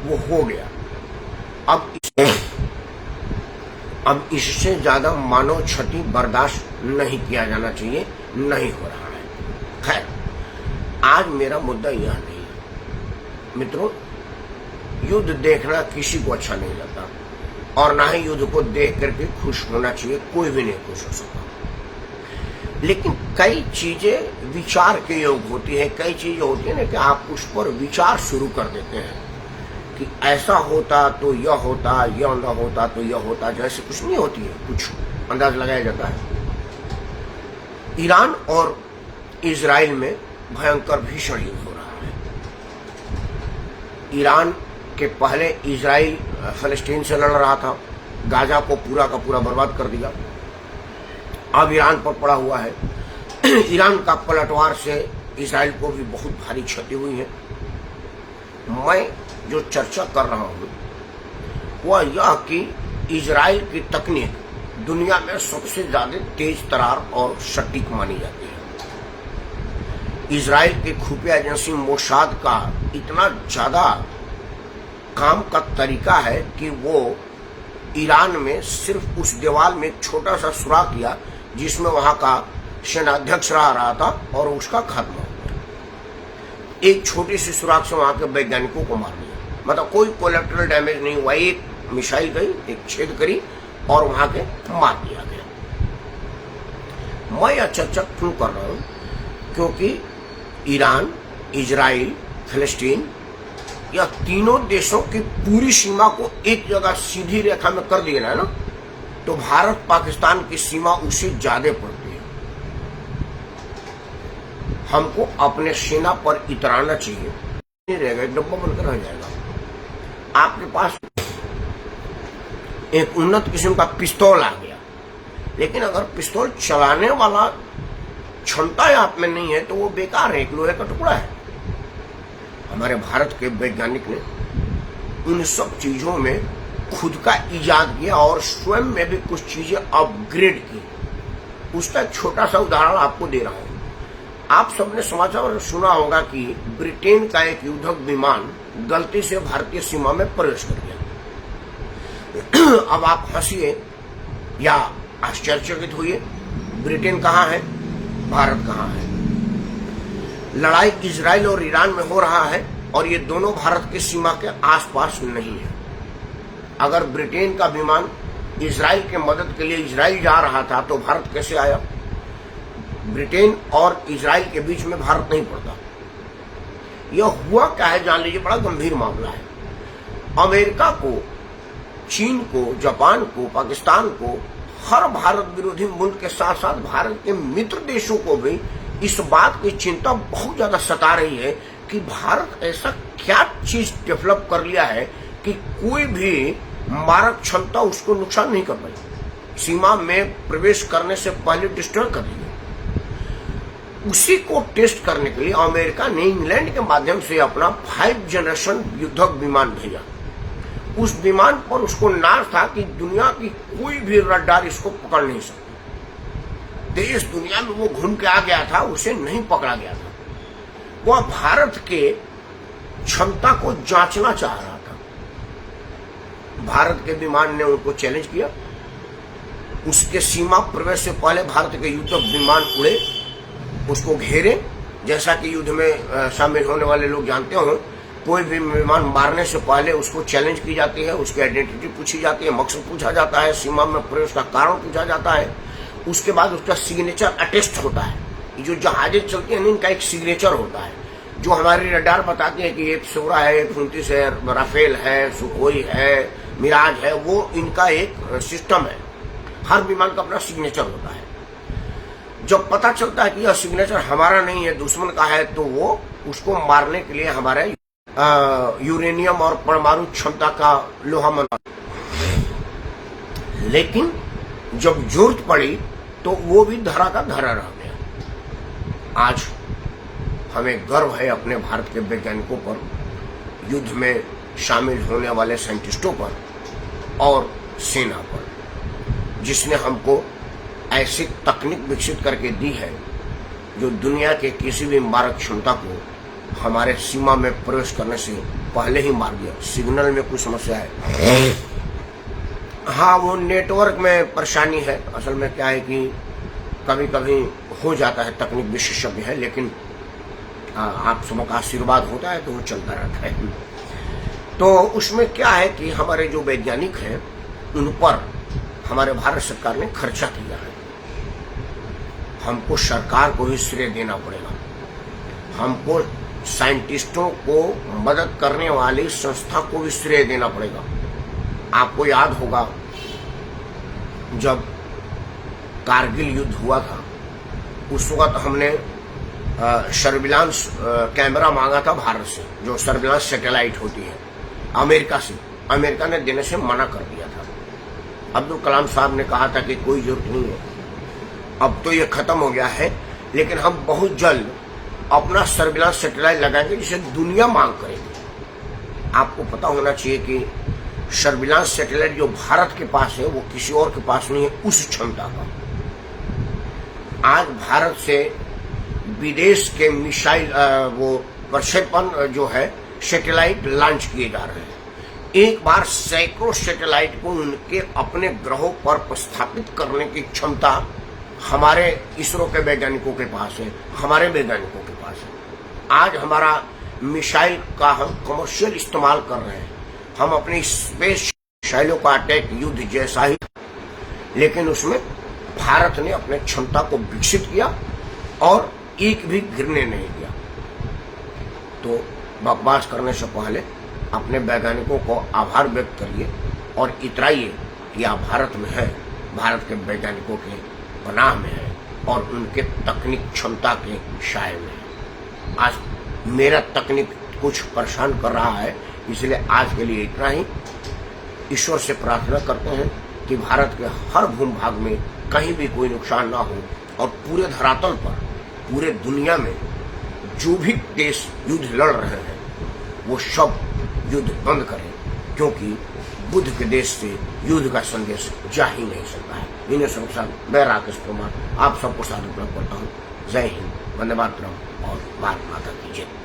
वो हो गया। अब इससे ज्यादा मानव क्षति बर्दाश्त नहीं किया जाना चाहिए, नहीं हो रहा है। खैर, आज मेरा मुद्दा यह नहीं है मित्रों। युद्ध देखना किसी को अच्छा नहीं लगता और ना ही युद्ध को देख करके खुश होना चाहिए, कोई भी नहीं खुश हो सकता। लेकिन कई चीजें विचार के योग होती है, कई चीजें होती है ना कि आप उस पर विचार शुरू कर देते हैं कि ऐसा होता तो यह होता, यह न होता तो यह होता, जैसे कुछ नहीं होती है, कुछ अंदाज लगाया जाता है। ईरान और इजराइल में भयंकर भीषण युद्ध हो रहा है। ईरान के पहले इजराइल फलस्तीन से लड़ रहा था, गाजा को पूरा का पूरा बर्बाद कर दिया। अब ईरान पर पड़ा हुआ है। ईरान का पलटवार से इजराइल को भी बहुत भारी क्षति हुई है। मैं जो चर्चा कर रहा हूं वह यह कि इजराइल की तकनीक दुनिया में सबसे ज्यादा तेज तरार और सटीक मानी जाती है। इजराइल की खुफिया एजेंसी मोसाद का इतना ज्यादा काम का तरीका है कि वो ईरान में सिर्फ उस दीवार में एक छोटा सा सुराख किया जिसमें वहां का सेनाध्यक्ष रहा था और उसका खात्मा हो गया। एक छोटी सी सुराख से वहां के वैज्ञानिकों को मार दिया, मतलब कोई कोलेक्ट्रल डैमेज नहीं हुआ। एक मिसाइल गई, एक छेद करी और वहां के मार दिया गया। मैं यह चर्चा क्यों कर रहा हूं? क्योंकि ईरान, इजराइल, फिलिस्तीन, यह तीनों देशों की पूरी सीमा को एक जगह सीधी रेखा में कर दिया है ना, तो भारत पाकिस्तान की सीमा उससे ज्यादा पड़ती है। हमको अपने सेना पर इतराना चाहिए, नहीं रहेगा, एक डब्बा बनकर रह जाएगा। आपके पास एक उन्नत किस्म का पिस्तौल आ गया, लेकिन अगर पिस्तौल चलाने वाला क्षमता आप में नहीं है तो वो बेकार है, एक लोहे का टुकड़ा है। हमारे भारत के वैज्ञानिक ने उन सब चीजों में खुद का इजाद किया और स्वयं में भी कुछ चीजें अपग्रेड की। उसका एक छोटा सा उदाहरण आपको दे रहा हूं। आप सबने समाचार सुना होगा कि ब्रिटेन का एक युद्धक विमान गलती से भारतीय सीमा में प्रवेश कर गया। अब आप हंसिए या आश्चर्यचकित हुए, ब्रिटेन कहां है, भारत कहां है? लड़ाई इजराइल और ईरान में हो रहा है और ये दोनों भारत की सीमा के आसपास नहीं है। अगर ब्रिटेन का विमान इजराइल के मदद के लिए इजराइल जा रहा था तो भारत कैसे आया? ब्रिटेन और इजराइल के बीच में भारत नहीं पड़ता। यह हुआ क्या है जान लीजिए, बड़ा गंभीर मामला है। अमेरिका को, चीन को, जापान को, पाकिस्तान को, हर भारत विरोधी मुल्क के साथ साथ भारत के मित्र देशों को भी इस बात की चिंता बहुत ज्यादा सता रही है कि भारत ऐसा क्या चीज डेवलप कर लिया है कि कोई भी मारक क्षमता उसको नुकसान नहीं कर पाई। सीमा में प्रवेश करने से पहले डिस्ट्रॉय कर दिया। उसी को टेस्ट करने के लिए अमेरिका ने इंग्लैंड के माध्यम से अपना 5 जनरेशन युद्धक विमान भेजा। उस विमान पर उसको नाज था कि दुनिया की कोई भी रडार इसको पकड़ नहीं सकती। देश दुनिया में वो घूम के आ गया था, उसे नहीं पकड़ा गया था। वह भारत के क्षमता को जांचना चाह रहा था। भारत के विमान ने उनको चैलेंज किया। उसके सीमा प्रवेश से पहले भारत के युद्धक विमान उड़े, उसको घेरे। जैसा कि युद्ध में शामिल होने वाले लोग जानते हो, कोई भी विमान मारने से पहले उसको चैलेंज की जाती है, उसकी आइडेंटिटी पूछी जाती है, मकसद पूछा जाता है, सीमा में प्रवेश का कारण पूछा जाता है। उसके बाद उसका सिग्नेचर अटेस्ट होता है। जो जहाजें चलती हैं इनका एक सिग्नेचर होता है, जो हमारी रडार बताती है कि एक सोरा है, एक 29 है, राफेल है, सुखोई है, मिराज है, वो इनका एक सिस्टम है। हर विमान का अपना सिग्नेचर होता है। जब पता चलता है कि यह सिग्नेचर हमारा नहीं है, दुश्मन का है, तो वो उसको मारने के लिए हमारे यूरेनियम और परमाणु क्षमता का लोहा मंगा। लेकिन जब जरूरत पड़ी तो वो भी धरा का धरा रह गया। आज हमें गर्व है अपने भारत के वैज्ञानिकों पर, युद्ध में शामिल होने वाले साइंटिस्टों पर और सेना पर, जिसने हमको ऐसी तकनीक विकसित करके दी है जो दुनिया के किसी भी मारक क्षमता को हमारे सीमा में प्रवेश करने से पहले ही मार दिया। सिग्नल में कुछ समस्या है। हाँ, वो नेटवर्क में परेशानी है। असल में क्या है कि कभी कभी हो जाता है, तकनीक विशेषज्ञ है, लेकिन आप सबों का आशीर्वाद होता है तो वो चलता रहता है। तो उसमें क्या है कि हमारे जो वैज्ञानिक हैं उन पर हमारे भारत सरकार ने खर्चा किया है। हमको सरकार को ही श्रेय देना पड़ेगा। हमको साइंटिस्टों को मदद करने वाली संस्था को भी श्रेय देना पड़ेगा। आपको याद होगा जब कारगिल युद्ध हुआ था, उस वक्त हमने सर्विलांस कैमरा मांगा था भारत से, जो सर्विलांस सैटेलाइट होती है, अमेरिका से। अमेरिका ने देने से मना कर दिया था। अब्दुल कलाम साहब ने कहा था कि कोई जरूरत नहीं है, अब तो ये खत्म हो गया है, लेकिन हम बहुत जल्द अपना सर्विलांस सैटेलाइट लगाएंगे जिसे दुनिया मांग करेगी। आपको पता होना चाहिए कि सर्विलांस सैटेलाइट जो भारत के पास है वो किसी और के पास नहीं है उस क्षमता का। आज भारत से विदेश के मिसाइल वो प्रक्षेपण जो है सैटेलाइट लॉन्च किए जा रहे हैं। एक बार सैकड़ों सैटेलाइट को उनके अपने ग्रहों पर प्रस्थापित करने की क्षमता हमारे इसरो के वैज्ञानिकों के पास है, हमारे वैज्ञानिकों के पास है। आज हमारा मिसाइल का हम कमर्शियल इस्तेमाल कर रहे हैं। हम अपनी स्पेस मिसाइलों का अटैक युद्ध जैसा ही, लेकिन उसमें भारत ने अपने क्षमता को विकसित किया और एक भी गिरने नहीं दिया। तो बकवास करने से पहले अपने वैज्ञानिकों को आभार व्यक्त करिए और इतराइए कि आप भारत में है, भारत के वैज्ञानिकों के पनाह में है और उनके तकनीक क्षमता के साए में है। आज मेरा तकनीक कुछ परेशान कर रहा है, इसलिए आज के लिए इतना ही। ईश्वर से प्रार्थना करते हैं कि भारत के हर भूमि भाग में कहीं भी कोई नुकसान ना हो और पूरे धरातल पर, पूरे दुनिया में जो भी देश युद्ध लड़ रहे हैं वो सब युद्ध बंद करें, क्योंकि बुद्ध के देश से युद्ध का संदेश जा ही नहीं सकता है। इन्हें सब साथ मैं राकेश कुमार आप सबको साथ उपलब्ध करता हूँ। जय हिंद, वंदे मातरम और भारत माता की जय।